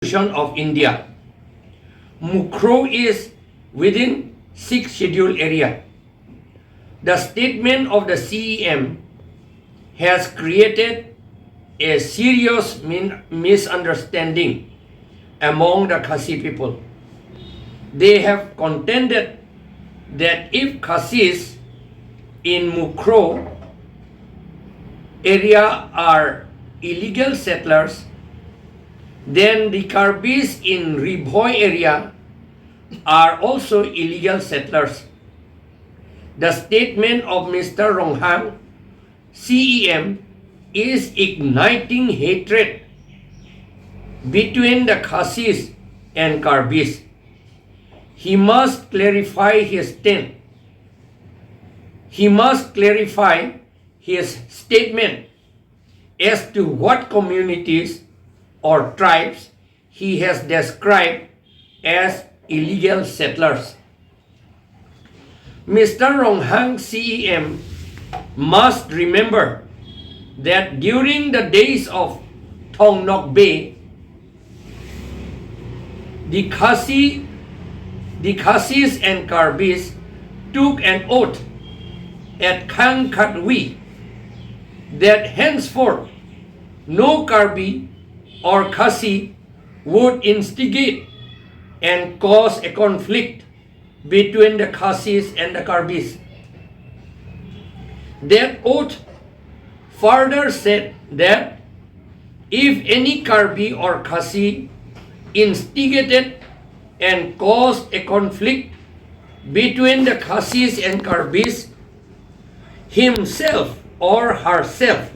of India. Mukroh is within 6th schedule area. The statement of the CEM has created a serious misunderstanding among the Khasi people. They have contended that if Khasis in Mukroh area are illegal settlers, then the Karbis in Ribhoi area are also illegal settlers. The statement of Mr. Ronghang, CEM, is igniting hatred between the Khasis and Karbis. He must clarify his stand. He must clarify his statement as to what communities or tribes he has described as illegal settlers. Mr. Ronghang CEM must remember that during the days of Thong Nok Bay, the Khasis and Karbis took an oath at Kangni that henceforth no Karbi or Khasi would instigate and cause a conflict between the Khasis and the Karbis. That oath further said that if any Karbi or Khasi instigated and caused a conflict between the Khasis and Karbis, himself or herself,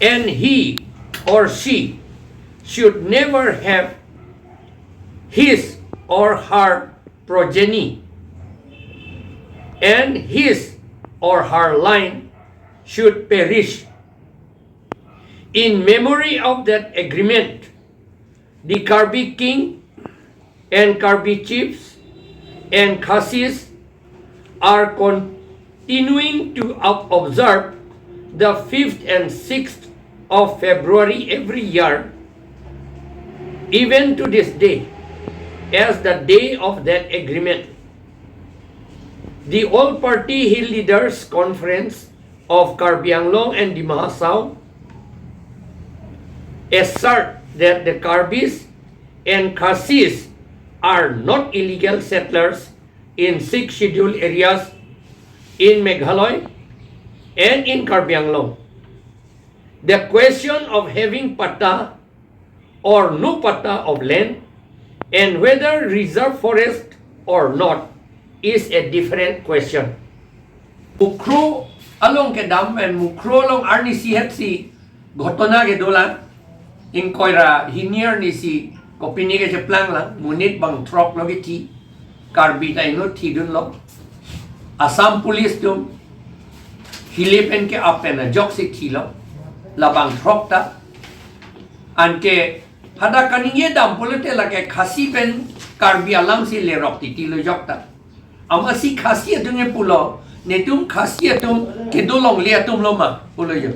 and he or she should never have his or her progeny, and his or her line should perish. In memory of that agreement, the Karbi king and Karbi chiefs and Khasis are continuing to observe the 5th and 6th of February every year, even to this day, as the day of that agreement. The All-Party Hill Leaders Conference of Karbi Anglong and the Mahasau assert that the Karbis and Khasis are not illegal settlers in 6 scheduled areas in Meghalaya and in Karbi Anglong. The question of having pata or no pata of land and whether reserve forest or not is a different question. Mukroh along ke dam and Mukroh along arni CHC ghotona ke dola in koira hinier nisi kopini ke jeplang lang munit bang trok logi ti Karbi ta ino ti dun lo Assam police dum hilepen ke apen jok si ti lo labang trok ta anke hada kaninge dam polete lage Khasi pen Karbi alam si le rok ti lo jok ta ama si Khasi atunge pulo netum Khasi atum ke dolong le atum lo ma pulo yo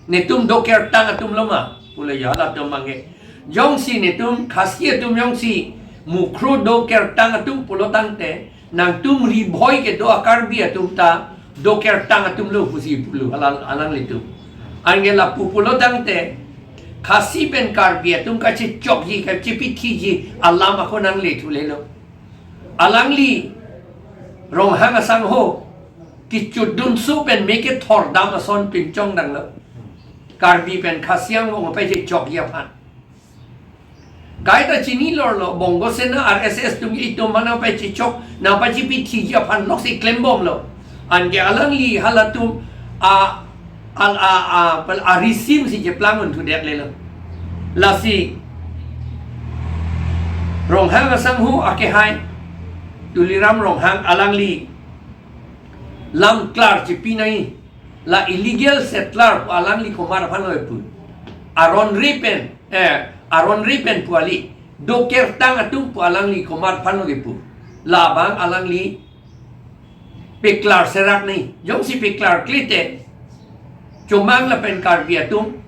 netum doker tang atum lo ma pulo yo ala tum mange jong si netum Khasi atum jong si Mukroh doker tang atum pulo tangte nang tum Ribhoi ke do Karbi atum ta doker tang atum lo pusi pulo alang litum angela pupulo tangte Khasi pen Karbi atum kachi chok ji kachi pithi ji alam ako nang le thule lo alang li Ronghang asang ho ki chudun su pen make thor dam ason pin chong dang lo Karbi pen Khasiang ngo pe ji chok ya phan kai ta chini lor lo bongo se na RSS tum i tum mana pe chi chok na pa chi pithi ya phan lok si klembom lo an ge alang li halatum a receive si je plangun tu dek le lo la si Ronghang asang hu ake hai tuliram Ronghang alang li lam klar chi pinai la illegal settler alang li komar phan lo pu aron ripen pu ali doker tang atum pu alang li komar phan lo pu la bang alang li peklar serak ni jong si peklar klite chumang la pen Karbi atum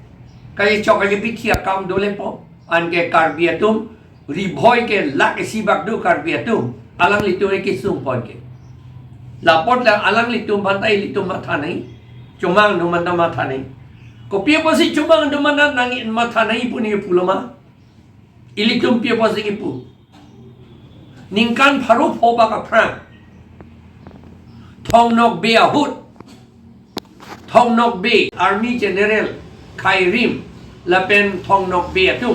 kaya chok kaya pithi akam dole po an ke karbiatum riboy ke lak esibak du karbiatum alang litum ke sum pon ke lapot la alang litum bantai litum mathanai cumang nu manda mathanai ko pia posi cumang nu manda nangi mathanai puni pulama ilitum pia posi ipu ningkan pharu phoba ka phrang thong nok be ahut thong nok be army general khairim la pen thong nok be tu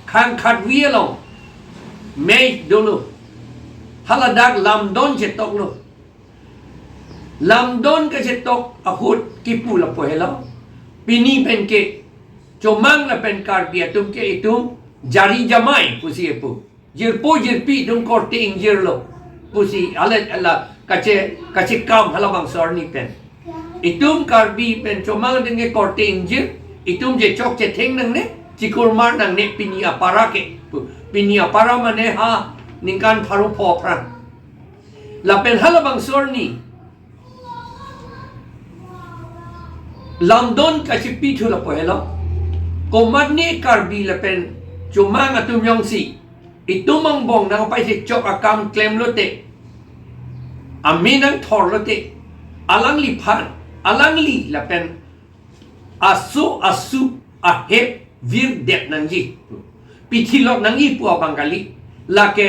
khang khat wie long mei dulu haladak lam don chetok lo lam don ka chetok ahut kipu la pohelo pini pen ke chomang la pen karbia tum ke itum jari jamai pusi epu jirpo jirpi dum korte injir lo pusi ala ala kache kam halabang sorni pen itum karbi pen chomang denge korte injir itum je chok che theng nang ne chikur mar nang ne pini apara ke pini apara mane ha ningkan pharu pho phran la pen halabang sorni lamdon kache pitu la pohelo komat ne karbi la pen chomang atum yong si itumang bong nang pai se chok akam claim lote aminang thor lote alang li phan alang li la pen asu ahep vir det nangji pichilok nangi pu bangali la ke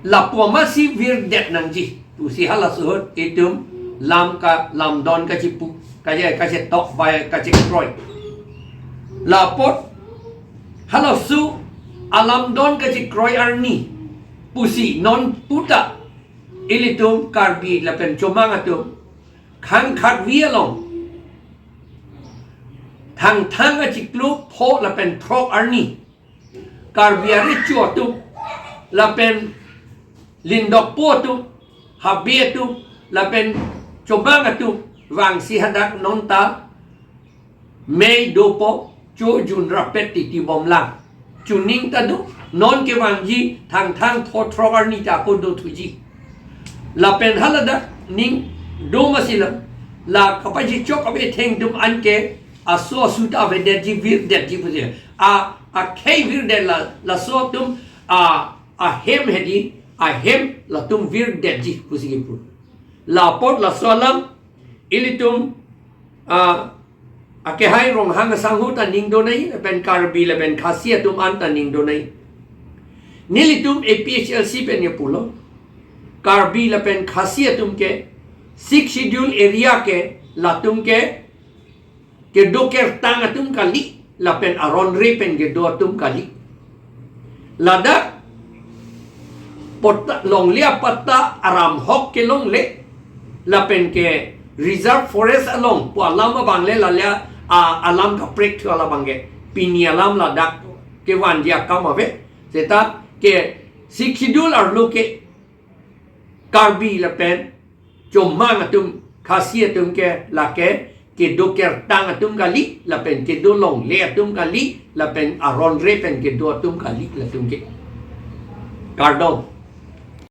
la pomasi vir det nangji tu si hala suhut itum lam ka lam don ka chipu ka je tok bai ka je kroi la pot hala su alam don ka je kroi arni pusi non puta ilitum karbi la pen chomang atum khang khat wie long thang a chiklu pho la pen throk arni karbia ri chu tu la pen lindok po tu habie tu la pen chomang tu wang si hadak non ta mei dopo chu jun rapet ti bom lang chuning ta du non ke wang ji thang tho throk arni ta ko do thuji la pen halada ning do masila la kapaji chok abe theng dum an ke aso suta vede ji vir det ji puje a kei vir det la so tum a hem hedi a hem la tum vir det ji pusi ki pu la pot la solam ilitum a ke hai rong hang sang hu ta ning do nai pen karbi la pen khasia tum an ta ning do nai nilitum APHLC pen ye pulo karbi la pen khasia tum ke 6 schedule area ke la tum ke doker tang atum kali la pen aron re pen ke do atum kali lada pot long lia patta aram hok ke long le la pen ke reserve forest along po alam bang le la lia alam ka prek thu ala bang ke pini alam la dak ke wan dia kam ave seta ke 6 schedule ar lo ke karbi la pen chomang atum khasia tum ke la ke doker tang atum kali la pen ke do long le atum kali la pen aron re pen ke do atum kali la tum ke kardom